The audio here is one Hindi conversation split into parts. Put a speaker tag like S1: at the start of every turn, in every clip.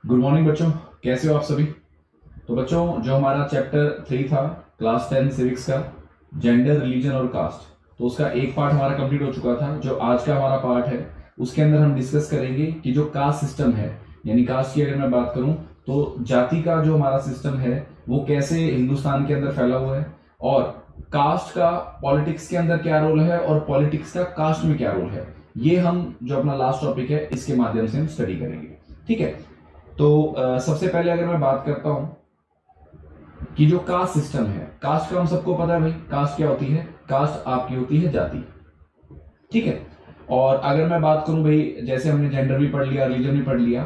S1: गुड मॉर्निंग बच्चों, कैसे हो आप सभी। तो बच्चों, जो हमारा चैप्टर 3 था क्लास 10 सिविक्स का, जेंडर रिलीजन और कास्ट, तो उसका एक पार्ट हमारा कंप्लीट हो चुका था। जो आज का हमारा पार्ट है उसके अंदर हम डिस्कस करेंगे कि जो कास्ट सिस्टम है, यानी कास्ट की अगर मैं बात करूं तो जाति का जो हमारा सिस्टम है वो कैसे हिंदुस्तान के अंदर फैला हुआ है, और कास्ट का पॉलिटिक्स के अंदर क्या रोल है और पॉलिटिक्स का कास्ट में क्या रोल है, ये हम जो अपना लास्ट टॉपिक है इसके माध्यम से हम स्टडी करेंगे। ठीक है। तो सबसे पहले अगर मैं बात करता हूं कि जो कास्ट सिस्टम है, कास्ट का हम सबको पता है भाई, कास्ट क्या होती है। कास्ट आपकी होती है जाति। ठीक है। और अगर मैं बात करूं भाई, जैसे हमने जेंडर भी पढ़ लिया, रिलीजन भी पढ़ लिया,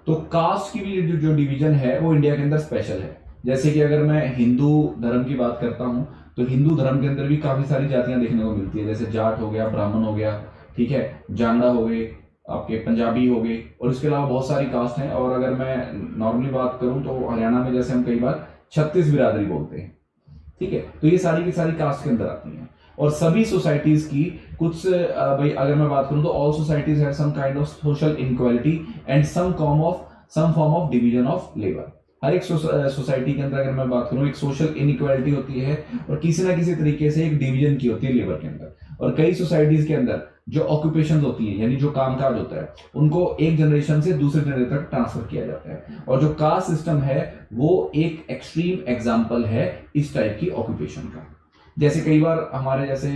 S1: तो कास्ट की भी जो डिवीजन है वो इंडिया के अंदर स्पेशल है। जैसे कि अगर मैं हिंदू धर्म की बात करता हूं तो हिंदू धर्म के अंदर भी काफी सारी जातियां देखने को मिलती है, जैसे जाट हो गया, ब्राह्मण हो गया, ठीक है, जांगड़ा हो गए, आपके पंजाबी हो गए, और इसके अलावा बहुत सारी कास्ट हैं। और अगर मैं नॉर्मली बात करूं तो हरियाणा में जैसे हम कई बार छत्तीस बिरादरी बोलते हैं। ठीक है। तो ये सारी की सारी कास्ट के अंदर आती हैं। और सभी सोसाइटीज की कुछ भाई अगर मैं बात करूं तो all societies have some kind of social inequality and some form of division of labour. हर एक सोसाइटी के अंदर अगर मैं बात करूं एक सोशल इनइक्वालिटी होती है और किसी ना किसी तरीके से एक डिवीजन की होती है लेबर के अंदर। और कई सोसाइटीज के अंदर जो ऑक्यूपेशन होती है, यानी जो कामकाज होता है, उनको एक जनरेशन से दूसरे जनरेशन तक ट्रांसफर किया जाता है। और जो कास्ट सिस्टम है वो एक एक्सट्रीम एग्जाम्पल है इस टाइप की ऑक्यूपेशन का। जैसे कई बार हमारे जैसे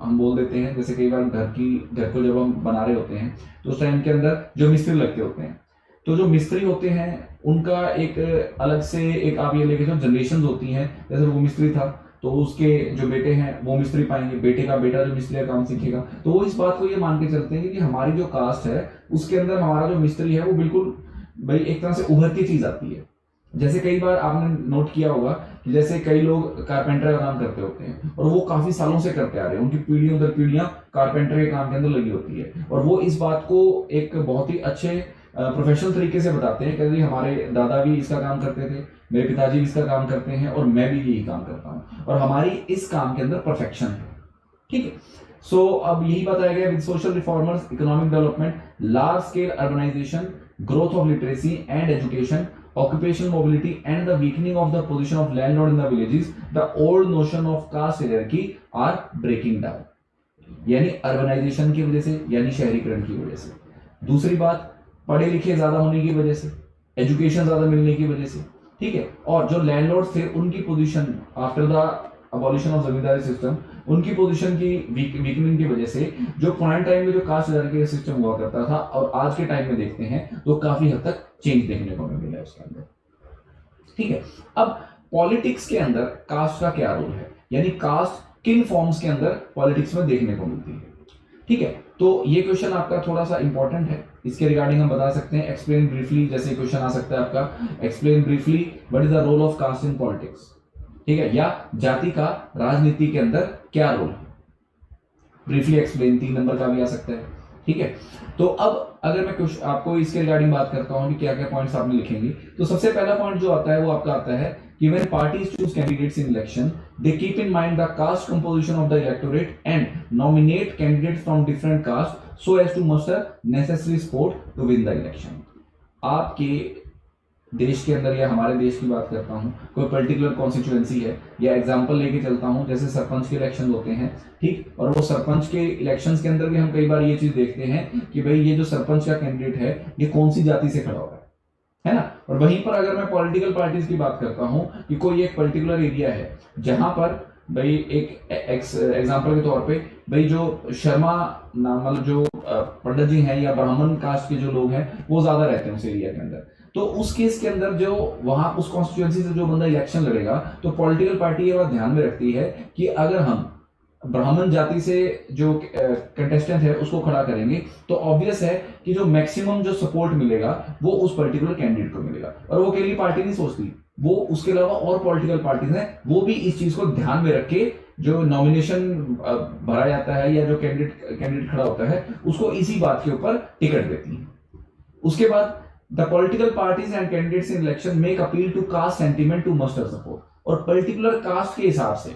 S1: हम बोल देते हैं, जैसे कई बार घर को जब हम बना रहे होते हैं तो उस टाइम के अंदर जो मिस्त्री लगते होते हैं, तो जो मिस्त्री होते हैं उनका एक अलग से एक आप ये लेके जो जनरेशन होती हैं, जैसे वो मिस्त्री था तो उसके जो बेटे हैं वो मिस्त्री पाएंगे, बेटे का बेटा जो मिस्त्री का काम सीखेगा, तो वो इस बात को ये मान के चलते हैं कि हमारी जो कास्ट है उसके अंदर हमारा जो मिस्त्री है वो बिल्कुल भाई एक तरह से उभरती चीज आती है। जैसे कई बार आपने नोट किया होगा कि जैसे कई लोग कारपेंटर का काम करते होते हैं और वो काफी सालों से करते आ रहे हैं, उनकी पीढ़ियों दर पीढ़ियां कारपेंटर के काम के अंदर लगी होती है, और वो इस बात को एक बहुत ही अच्छे प्रोफेशनल तरीके से बताते हैं कि हमारे दादा भी इसका काम करते थे, मेरे पिताजी भी इसका काम करते हैं और मैं भी यही काम करता हूँ और हमारी इस काम के अंदर परफेक्शन है। ठीक है। सो अब यही बताया गया, with social reformers, economic development, large scale urbanisation, growth of literacy and education, occupational mobility and the weakening of the position of landlord in the villages, the old notion of caste hierarchy are breaking down। यानी अर्बनाइजेशन की वजह से, यानी शहरीकरण की वजह से, दूसरी बात पढ़े लिखे ज्यादा होने की वजह से, एजुकेशन ज्यादा मिलने की वजह से, ठीक है, और जो लैंडलॉर्ड थे उनकी position after the abolition of zamindari system, उनकी पोजीशन की वीकनिंग की वजह से जो पुराने टाइम में जो कास्ट हियरार्की का सिस्टम हुआ करता था और आज के टाइम में देखते हैं तो काफी हद तक चेंज देखने को मिला है उसके अंदर। ठीक है। अब पॉलिटिक्स के अंदर कास्ट का क्या रोल है, यानी कास्ट किन फॉर्म्स के अंदर पॉलिटिक्स में देखने को मिलती है। ठीक है। तो ये क्वेश्चन आपका थोड़ा सा इंपॉर्टेंट है, इसके रिगार्डिंग हम बता सकते हैं एक्सप्लेन ब्रीफली, जैसे क्वेश्चन आ सकता है आपका explain briefly what is the role of caste in politics. ठीक है। या जाति का राजनीति के अंदर क्या रोल है, ब्रीफली एक्सप्लेन 3 नंबर का भी आ सकता है। ठीक है। तो अब अगर मैं कुछ आपको इसके रिगार्डिंग बात करता हूं कि क्या क्या पॉइंट्स आपने लिखेंगे, तो सबसे पहला पॉइंट जो आता है वो आपका आता है कि when parties choose candidates in election, they keep in mind the caste composition of the electorate and nominate candidates from different castes so as to muster necessary support to win the election। आपके देश के अंदर या हमारे देश की बात करता हूं, कोई पर्टिकुलर कॉन्स्टिट्यूएंसी है, या एग्जांपल लेके चलता हूं जैसे सरपंच के इलेक्शन होते हैं, ठीक, और वो सरपंच के इलेक्शंस के अंदर भी हम कई बार ये चीज देखते हैं कि भाई ये जो सरपंच का कैंडिडेट है ये कौन सी जाति से खड़ा होगा, है ना। और वहीं पर अगर मैं पॉलिटिकल पार्टीज की बात करता हूं कि कोई एक पर्टिकुलर एरिया है जहां पर भाई एक एग्जांपल के तौर पे भाई जो शर्मा नाम मतलब जो पंडित जी हैं या ब्राह्मण कास्ट के जो लोग हैं वो ज्यादा रहते हैं उस एरिया के अंदर, तो उस केस के अंदर जो वहां उस कॉन्स्टिट्यूएंसी से जो बंदा इलेक्शन लड़ेगा तो पॉलिटिकल पार्टी ये बात ध्यान में रखती है कि अगर हम ब्राह्मण जाति से जो कंटेस्टेंट है उसको खड़ा करेंगे तो ऑब्वियस है कि जो मैक्सिमम जो सपोर्ट मिलेगा वो उस पर्टिकुलर कैंडिडेट को मिलेगा। और वो अकेली पार्टी नहीं सोचती, वो उसके अलावा और पॉलिटिकल पार्टीज हैं वो भी इस चीज को ध्यान में रख के जो नॉमिनेशन भरा जाता है या जो कैंडिडेट खड़ा होता है उसको इसी बात के ऊपर टिकट देती है। उसके बाद the political parties and candidates in election make appeal to caste sentiment to muster support. और पर्टिकुलर कास्ट के हिसाब से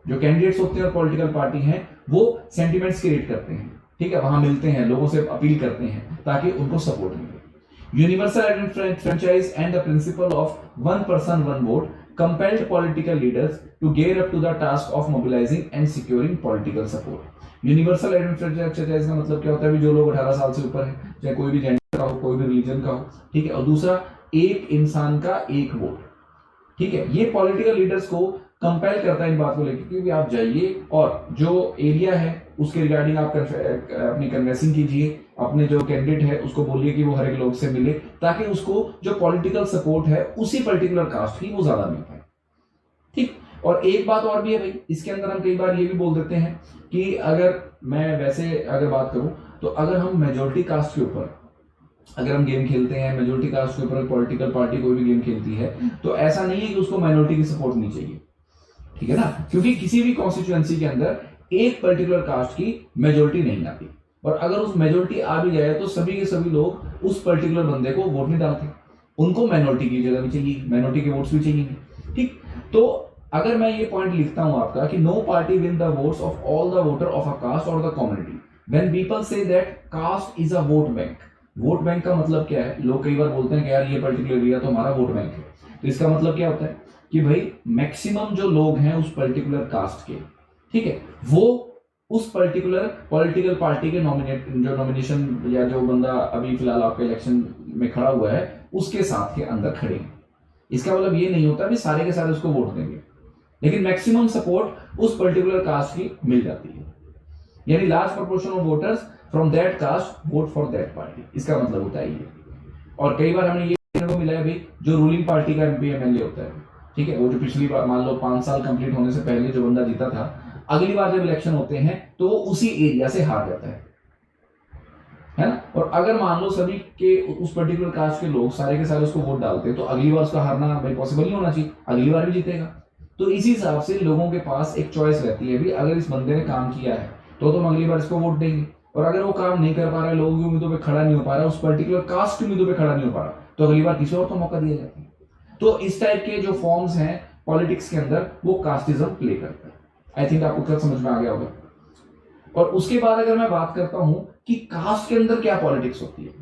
S1: जो कैंडिडेट्स होते हैं और पॉलिटिकल पार्टी हैं वो सेंटिमेंट्स क्रिएट करते हैं, ठीक है, वहां मिलते हैं, लोगों से अपील करते हैं ताकि उनको सपोर्ट मिले। Universal identity franchise and the principle of one person one vote compelled political leaders to gear up to the task of mobilizing and securing political support. Universal identity franchise का मतलब क्या होता है, जो लोग 18 साल से ऊपर है, चाहे कोई भी जेंडर का हो, कोई भी रिलीजन का हो, ठीक है। और दूसरा, एक इंसान का एक वोट, ठीक है। ये पॉलिटिकल लीडर्स को कंपेल करता है इन बात को लेकर कि आप जाइए और जो एरिया है उसके रिगार्डिंग आप अपनी कन्वेंसिंग कीजिए, अपने जो कैंडिडेट है उसको बोलिए कि वो हर एक लोग से मिले, ताकि उसको जो पॉलिटिकल सपोर्ट है उसी पर्टिकुलर कास्ट की वो ज्यादा मिल पाए, ठीक। और एक बात और भी है भाई, इसके अंदर हम कई बार ये भी बोल देते हैं कि अगर मैं वैसे अगर बात करूं तो अगर हम मेजोरिटी कास्ट के ऊपर अगर हम गेम खेलते हैं, मेजोरिटी कास्ट के ऊपर पॉलिटिकल पार्टी कोई भी गेम खेलती है, तो ऐसा नहीं है कि उसको माइनॉरिटी की सपोर्ट नहीं चाहिए, ठीक है ना, क्योंकि किसी भी कॉन्स्टिट्यूएंसी के अंदर एक पर्टिकुलर कास्ट की मेजोरिटी नहीं आती, और अगर उस मेजोरिटी आ भी जाए तो सभी के सभी लोग उस पर्टिकुलर बंदे को वोट नहीं डालते, उनको माइनॉरिटी की जगह भी चाहिए, माइनॉरिटी के वोट्स भी चाहिए, ठीक। तो अगर मैं ये पॉइंट लिखता हूं आपका कि no party win the votes of all the voter of a caste और the community when people see that caste is a vote bank. Vote bank का मतलब क्या है, लोग कई बार बोलते हैं कि यार ये पर्टिकुलर एरिया तो हमारा वोट बैंक है, तो इसका मतलब क्या होता है कि भाई मैक्सिमम जो लोग हैं उस पर्टिकुलर कास्ट के, ठीक है, वो उस पर्टिकुलर पॉलिटिकल पार्टी के नॉमिनेशन या जो बंदा अभी फिलहाल आपके इलेक्शन में खड़ा हुआ है उसके साथ के अंदर खड़े हैं। इसका मतलब ये नहीं होता भी सारे के सारे उसको वोट देंगे, लेकिन मैक्सिमम सपोर्ट उस पर्टिकुलर कास्ट की मिल जाती है, यानी large proportion of voters from that caste vote for that party, इसका मतलब होता है ये। और कई बार हमें ये देखने को मिला है भाई, जो रूलिंग पार्टी का एमपी एमएलए होता है, ठीक है, वो जो पिछली बार मान लो 5 साल कंप्लीट होने से पहले जो बंदा जीता था, अगली बार जब इलेक्शन होते हैं तो उसी एरिया से हार जाता है ना। और अगर मान लो सभी के उस पर्टिकुलर कास्ट के लोग सारे के सारे उसको वोट डालते हैं, तो अगली बार उसका हारना भाई पॉसिबल नहीं होना चाहिए, अगली बार भी जीतेगा। तो इसी हिसाब से लोगों के पास एक चॉइस रहती है भी, अगर इस बंदे ने काम किया है तो तुम अगली बार इसको वोट देंगे, और अगर वो काम नहीं कर पा रहा है, लोगों की उम्मीदों पे खड़ा नहीं हो पा रहा, उस पर्टिकुलर कास्ट की उम्मीदों पे खड़ा नहीं हो पा रहा, तो अगली बार किसी और को मौका दिया जाता है। तो इस टाइप के जो फॉर्म्स हैं पॉलिटिक्स के अंदर, वो कास्टिज्म प्ले करता है। आई थिंक आपको क्या समझ में आ गया होगा। और उसके बाद अगर मैं बात करता हूं कि कास्ट के अंदर क्या पॉलिटिक्स होती है,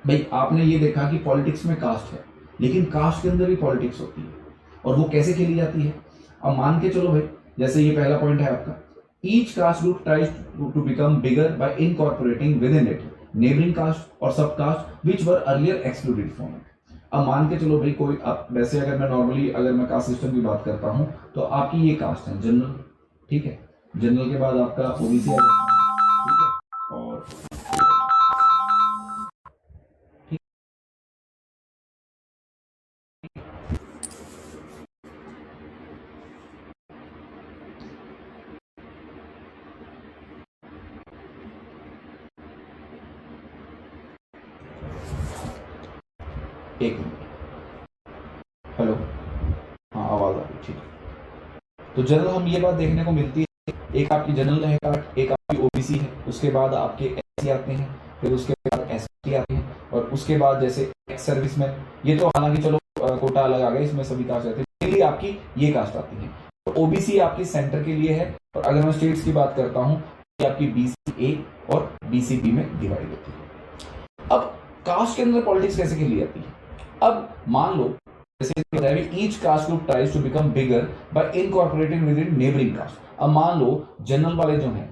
S1: भाई आपने ये देखा कि पॉलिटिक्स में कास्ट है, लेकिन कास्ट के अंदर भी पॉलिटिक्स होती है, और वो कैसे खेली जाती है। अब मान के चलो भाई, जैसे ये पहला पॉइंट है आपका, each caste group tries to become bigger by incorporating within it neighbouring caste और sub caste which were earlier excluded from it. अब मान के चलो भाई कोई, अब वैसे अगर मैं नॉर्मली अगर मैं कास्ट सिस्टम की बात करता हूं तो आपकी ये कास्ट है जनरल, ठीक है, जनरल के बाद आपका ओबीसी आ जाता है, ठीक है, और एक मिनट, हेलो, हाँ आवाज आ रही, ठीक है। तो जनरल हम ये बात देखने को मिलती है, एक आपकी जनरल है कास्ट, एक आपकी ओबीसी है, उसके बाद आपके एससी आते हैं, फिर उसके बाद एसटी आते हैं, और उसके बाद जैसे एक्स सर्विस में, ये तो हालांकि चलो कोटा अलग आ गया, इसमें सभी कास्ट आते हैं, लिए आपकी ये कास्ट आती है। तो ओबीसी आपकी सेंटर के लिए है, और अगर मैं स्टेट्स की बात करता हूँ तो आपकी बीसी ए और बीसी बी में डिवाइड होती है। अब कास्ट के अंदर पॉलिटिक्स कैसे खेली जाती है, अब मान लो जैसे each caste group tries to become bigger by incorporating within neighbouring caste. अब मान लो जनरल वाले जो हैं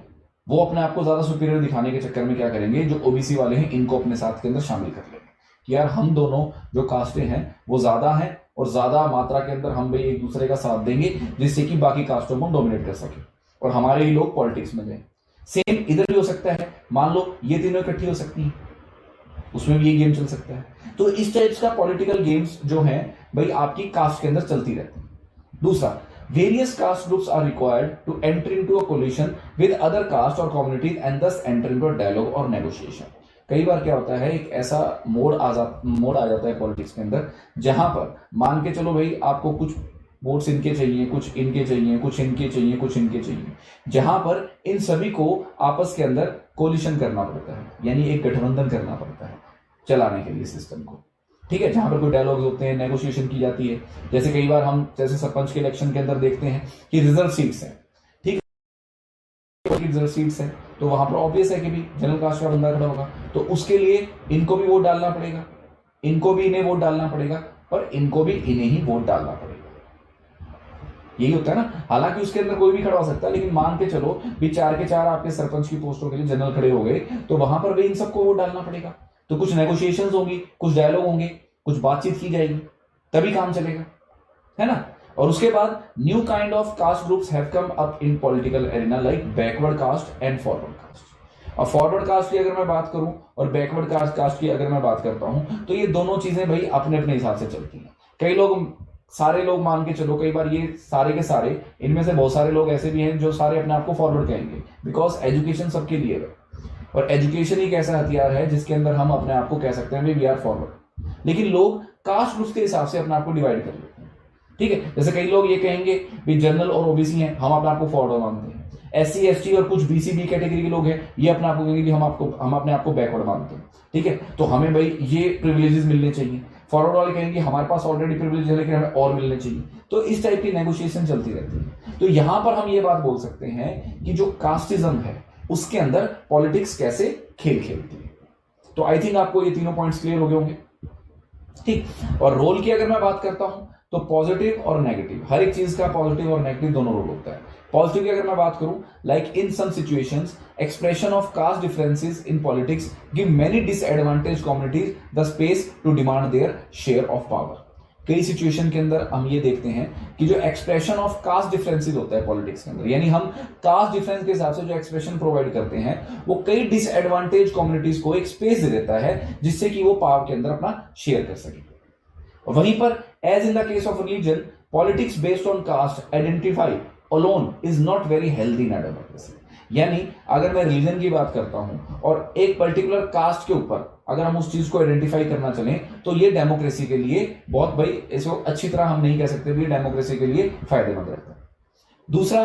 S1: वो अपने आप को ज्यादा सुपीरियर दिखाने के चक्कर में क्या करेंगे, जो ओबीसी वाले हैं इनको अपने साथ के अंदर शामिल कर लेंगे कि यार हम दोनों जो कास्टें हैं वो ज्यादा हैं, और ज्यादा मात्रा के अंदर हम भाई एक दूसरे का साथ देंगे, जिससे कि बाकी कास्टों को डोमिनेट कर सके और हमारे ही लोग पॉलिटिक्स में जाए। सेम इधर भी हो सकता है, मान लो ये तीनों इकट्ठी हो सकती है, उसमें भी ये गेम चल सकता है। तो इस टाइप्स का पॉलिटिकल गेम्स जो हैं भाई आपकी कास्ट के अंदर चलती रहती है। दूसरा, various caste groups are required to enter into a coalition with other caste और communities and thus enter into a dialogue और नेगोशिएशन। कई बार क्या होता है, एक ऐसा मोड आ जाता है पॉलिटिक्स के अंदर, जहां पर मान के चलो भाई आपको कुछ वोट्स इनके चाहिए, कुछ इनके चाहिए, कुछ इनके चाहिए, कुछ इनके चाहिए, जहां पर इन सभी को आपस के अंदर कोलिशन करना पड़ता है, यानी एक गठबंधन करना पड़ता है चलाने के लिए सिस्टम को, ठीक है, जहां पर कोई डायलॉग्स होते हैं, नेगोशिएशन की जाती है। जैसे कई बार हम जैसे सरपंच के इलेक्शन के अंदर देखते हैं कि रिजर्व सीट्स हैं, ठीक है, रिजर्व सीट्स हैं, तो वहां पर ऑब्वियस है कि भी जनरल कास्ट का बंदा खड़ा होगा, तो उसके लिए इनको भी वोट डालना पड़ेगा, इनको भी इन्हें वोट डालना पड़ेगा और इनको भी इन्हें ही वोट डालना पड़ेगा। यही होता है ना। हालांकि उसके अंदर कोई भी खड़ा हो सकता है, लेकिन मान के चलो भी 4 के 4 आपके सरपंच की पोस्टों के लिए जनरल खड़े हो गए, तो वहां पर भी इन सबको वोट डालना पड़ेगा। तो कुछ नेगोशिएशंस होंगी, कुछ डायलॉग होंगे, कुछ बातचीत की जाएगी, तभी काम चलेगा, है ना। और उसके बाद new kind of caste groups have come up in political arena like backward caste and forward caste. अब फॉरवर्ड कास्ट की अगर मैं बात करूं और बैकवर्ड कास्ट की अगर मैं बात करता हूं, तो ये दोनों चीजें भाई अपने अपने हिसाब से चलती हैं। कई लोग, सारे लोग मान के चलो, कई बार ये सारे के सारे, इनमें से बहुत सारे लोग ऐसे भी हैं जो सारे अपने आप को फॉरवर्ड कहेंगे, बिकॉज एजुकेशन सबके लिए है और एजुकेशन एक ऐसा हथियार है जिसके अंदर हम अपने आप को कह सकते हैं वी आर फॉरवर्ड। लेकिन लोग कास्ट ग्रुप्स के हिसाब से अपने आप को डिवाइड कर लेते हैं, ठीक है। जैसे कई लोग ये कहेंगे भी जनरल और ओबीसी हैं, हम अपने आप को फॉरवर्ड मानते हैं। SC ST और कुछ BC B कैटेगरी के लोग हैं, ये अपने आप को कहेंगे कि हम अपने आप को बैकवर्ड मानते हैं, ठीक है। तो हमें भाई ये प्रिविलेजेस मिलने चाहिए। फॉरवर्ड वाले कहेंगे हमारे पास ऑलरेडी प्रिविलेज है लेकिन हमें और मिलने चाहिए। तो इस टाइप की नेगोशिएशन चलती रहती है। तो यहां पर हम ये बात बोल सकते हैं कि जो कास्टिज्म है उसके अंदर पॉलिटिक्स कैसे खेल खेलती है। तो आई थिंक आपको ये तीनों पॉइंट्स क्लियर हो गए होंगे, ठीक। और रोल की अगर मैं बात करता हूं तो पॉजिटिव और नेगेटिव, हर एक चीज का पॉजिटिव और नेगेटिव दोनों रोल होता है। पॉजिटिव की अगर मैं बात करूं, like in some situations expression of caste differences in politics give many disadvantage communities the space to demand their share of power. कई सिचुएशन के अंदर हम ये देखते हैं कि जो एक्सप्रेशन ऑफ कास्ट डिफरेंसेस होता है पॉलिटिक्स के अंदर, यानी हम कास्ट डिफरेंस के हिसाब से जो एक्सप्रेशन प्रोवाइड करते हैं, वो कई डिसएडवांटेज कम्युनिटीज को एक स्पेस दे देता है जिससे कि वो पावर के अंदर अपना शेयर कर सके। वहीं पर as in the case of religion, politics based on caste identify alone is not very healthy in democracy. यानी अगर मैं रिलीजन की बात करता हूं और एक पर्टिकुलर कास्ट के ऊपर अगर हम उस चीज को आइडेंटिफाई करना चलें, तो ये डेमोक्रेसी के लिए बहुत भाई इसको अच्छी तरह हम नहीं कह सकते भी डेमोक्रेसी के लिए फायदेमंद रहता है। दूसरा,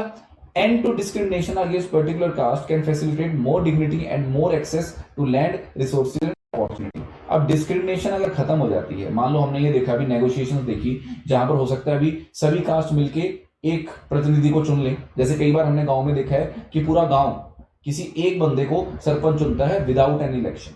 S1: and to discrimination against particular caste can facilitate more dignity and more access to land resources and opportunity. अब डिस्क्रिमिनेशन अगर खत्म हो जाती है, मान लो हमने ये देखा अभी नेगोशिएशंस देखी जहां पर हो सकता है अभी सभी कास्ट मिलके एक प्रतिनिधि को चुन ले। जैसे कई बार हमने गांव में देखा है कि पूरा गांव किसी एक बंदे को सरपंच चुनता है विदाउट एनी इलेक्शन,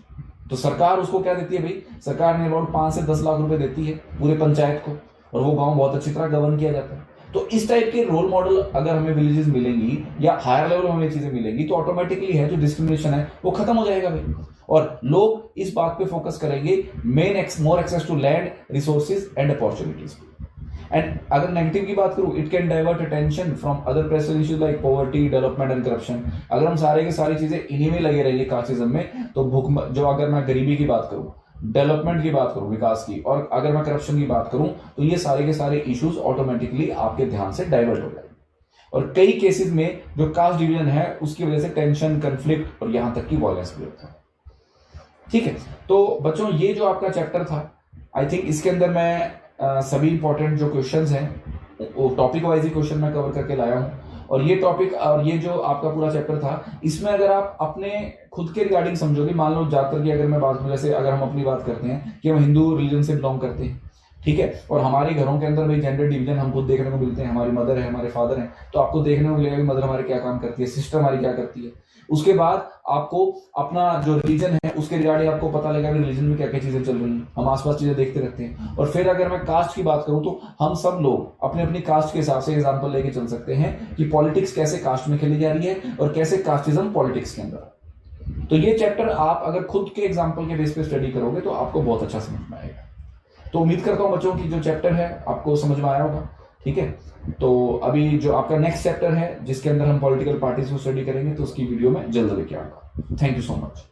S1: तो सरकार उसको क्या देती है भाई, सरकार ने अबाउट 5 से 10 लाख रुपए देती है पूरे पंचायत को, और वो गांव बहुत अच्छी तरह गवर्न किया जाता है। तो इस टाइप के रोल मॉडल अगर हमें विलेजेस मिलेंगी या हायर लेवल में हमें चीजें मिलेंगी, तो ऑटोमेटिकली है जो डिस्क्रिमिनेशन है वो खत्म हो जाएगा भाई, और लोग इस बात पे फोकस करेंगे more access to land resources and opportunities. And अगर नेगेटिव की बात करूं, it can divert attention from other pressure issues like poverty, development and corruption. अगर हम सारे की सारी चीजें इन्हीं में लगे रहेंगे कास्टिज्म में, तो भूख जो, अगर मैं गरीबी की बात करूं, डेवलपमेंट की बात करूं, विकास की, और अगर मैं करप्शन की बात करूं, तो ये सारे के सारे इश्यूज ऑटोमेटिकली आपके ध्यान से डाइवर्ट हो जाएंगे। और कई केसेस में जो कास्ट डिवीजन है उसकी वजह से टेंशन, कंफ्लिक्ट और यहां तक की वायलेंस भी होता है, ठीक है। तो बच्चों ये जो आपका चैप्टर था, आई थिंक इसके अंदर मैं सभी इंपॉर्टेंट जो क्वेश्चंस हैं वो टॉपिक वाइज ही क्वेश्चन मैं कवर करके लाया हूं। और ये टॉपिक और ये जो आपका पूरा चैप्टर था, इसमें अगर आप अपने खुद के रिगार्डिंग समझोगे, मान लो ज्यादातर की अगर मैं बात करूं, जैसे अगर हम अपनी बात करते हैं कि हम हिंदू रिलीजन से बिलोंग करते हैं, ठीक है, और हमारे घरों के अंदर भाई जेंडर डिवीजन हमको देखने को मिलते हैं, हमारी मदर है, हमारे फादर हैं, तो आपको देखने को मिलेगा कि मदर हमारी क्या काम करती है, सिस्टर हमारी क्या करती है। उसके बाद आपको अपना जो रिलीजन है उसके रिगार्डिंग आपको पता लगेगा कि रिलीजन में क्या क्या चीजें चल रही हैं, हम आसपास चीजें देखते रहते हैं। और फिर अगर मैं कास्ट की बात करूं, तो हम सब लोग अपने अपनी कास्ट के हिसाब से एग्जांपल लेके चल सकते हैं कि पॉलिटिक्स कैसे कास्ट में खेली जा रही है और कैसे कास्टिज्म पॉलिटिक्स के अंदर। तो ये चैप्टर आप अगर खुद के एग्जाम्पल के बेस पे स्टडी करोगे तो आपको बहुत अच्छा समझ में आएगा। तो उम्मीद करता हूं बच्चों की जो चैप्टर है आपको समझ में आया होगा, ठीक है। तो अभी जो आपका नेक्स्ट चैप्टर है जिसके अंदर हम पॉलिटिकल पार्टीज को स्टडी करेंगे, तो उसकी वीडियो में जल्द लेके आऊंगा। Thank you so much.